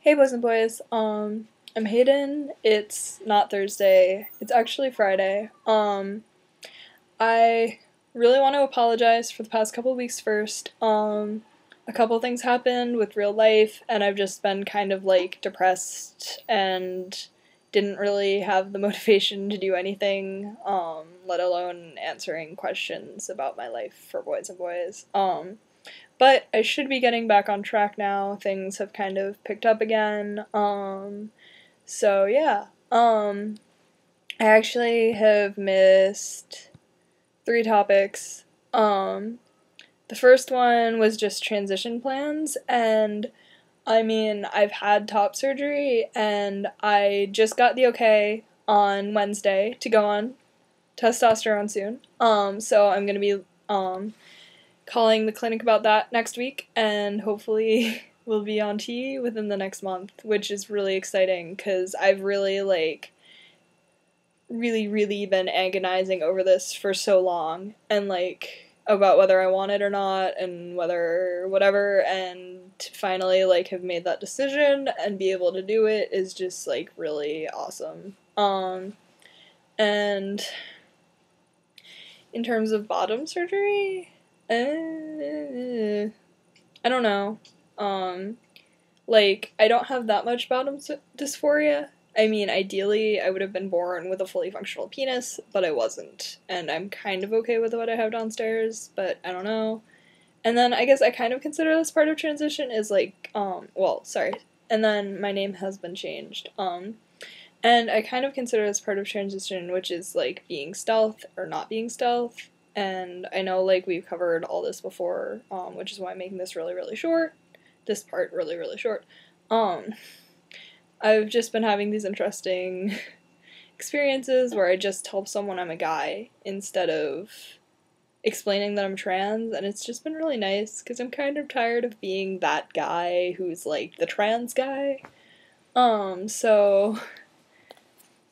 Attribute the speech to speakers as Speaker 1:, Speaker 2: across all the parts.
Speaker 1: Hey boys and boys, I'm Hayden. It's not Thursday. It's actually Friday. I really want to apologize for the past couple weeks first. A couple things happened with real life, and I've just been kind of like depressed and didn't really have the motivation to do anything, let alone answering questions about my life for boys and boys. But I should be getting back on track now. Things have kind of picked up again. So yeah. I actually have missed 3 topics. The first one was just transition plans, and I mean, I've had top surgery, and I just got the okay on Wednesday to go on testosterone soon. So I'm gonna be, calling the clinic about that next week, and hopefully we'll be on T within the next month, which is really exciting, because I've really, really been agonizing over this for so long, and, about whether I want it or not, and whether whatever, and to finally, have made that decision and be able to do it is just, really awesome. And in terms of bottom surgery, I don't know. I don't have that much bottom dysphoria. I mean, ideally, I would have been born with a fully functional penis, but I wasn't. And I'm kind of okay with what I have downstairs, but I don't know. And then I guess I kind of consider this part of transition is and then my name has been changed. And I kind of consider this part of transition, which is, being stealth or not being stealth. And I know, we've covered all this before, which is why I'm making this really short. This part really short. I've just been having these interesting experiences where I just tell someone I'm a guy instead of explaining that I'm trans, and it's just been really nice, because I'm kind of tired of being that guy who's, the trans guy. So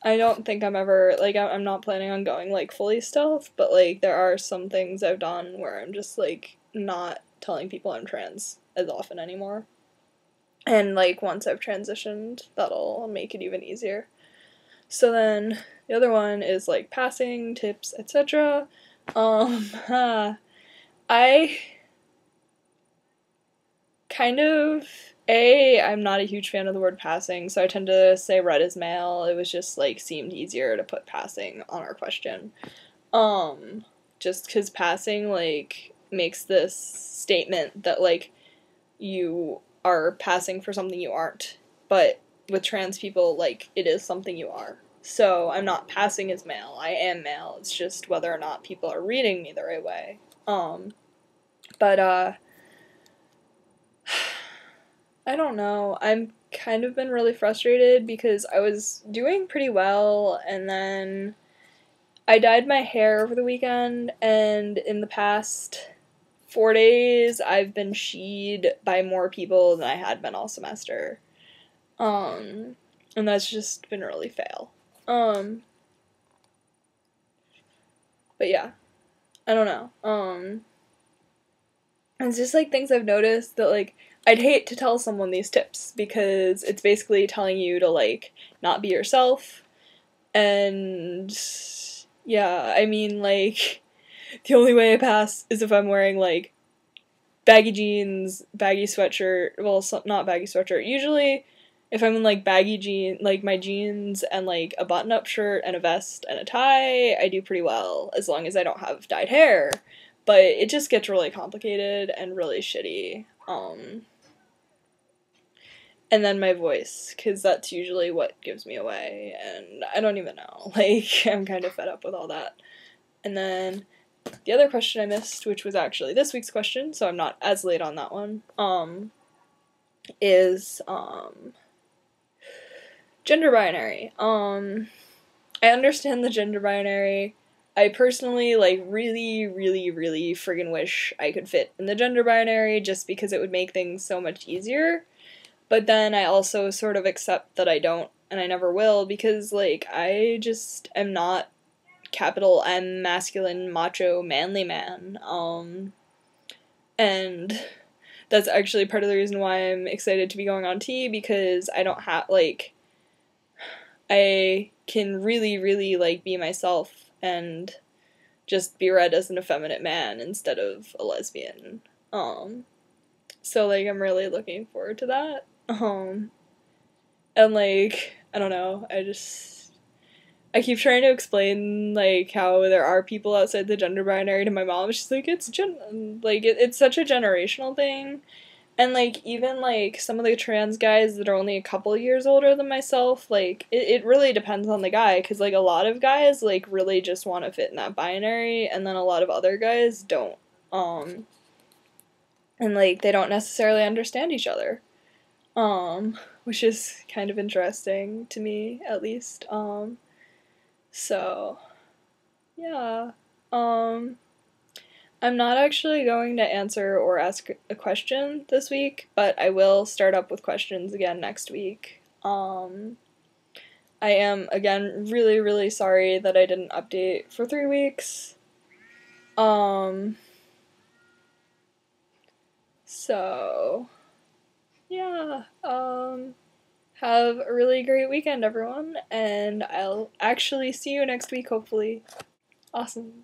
Speaker 1: I don't think I'm ever, I'm not planning on going, fully stealth, but, there are some things I've done where I'm just, not telling people I'm trans as often anymore. And, once I've transitioned, that'll make it even easier. So then, the other one is, passing, tips, etc. I kind of... I'm not a huge fan of the word passing, so I tend to say read as male. It was just, seemed easier to put passing on our question. Just because passing, makes this statement that, you are passing for something you aren't. But with trans people, it is something you are. So I'm not passing as male. I am male. It's just whether or not people are reading me the right way. I don't know. I'm kind of been really frustrated because I was doing pretty well, and then I dyed my hair over the weekend, and in the past 4 days I've been sheed by more people than I had been all semester. And that's just been really fail. But yeah. I don't know. It's just, things I've noticed that, I'd hate to tell someone these tips, because it's basically telling you to, not be yourself, and, yeah, I mean, the only way I pass is if I'm wearing, baggy jeans, baggy sweatshirt, not baggy sweatshirt, usually, if I'm in, baggy jeans, my jeans, and, a button-up shirt, and a vest, and a tie, I do pretty well, as long as I don't have dyed hair. But it just gets really complicated and really shitty. And then my voice, because that's usually what gives me away, and I don't even know. I'm kind of fed up with all that. And then the other question I missed, which was actually this week's question, so I'm not as late on that one, is, gender binary. I understand the gender binary. I personally, really friggin' wish I could fit in the gender binary, just because it would make things so much easier. But then I also sort of accept that I don't, and I never will, because, I just am not capital M masculine macho manly man. And that's actually part of the reason why I'm excited to be going on T, because I don't have, like, I can really, really, like, be myself and just be read as an effeminate man instead of a lesbian. So, like, I'm really looking forward to that. And, like, I don't know, I keep trying to explain, like, how there are people outside the gender binary to my mom. She's like, it's it's such a generational thing. And, like, even, like, some of the trans guys that are only a couple years older than myself, like, it really depends on the guy, because, like, a lot of guys, like, really just want to fit in that binary, and then a lot of other guys don't. And, like, they don't necessarily understand each other. Which is kind of interesting to me, at least. So, yeah. I'm not actually going to answer or ask a question this week, but I will start up with questions again next week. I am, again, really, really sorry that I didn't update for 3 weeks. So, yeah, have a really great weekend, everyone, and I'll actually see you next week, hopefully. Awesome.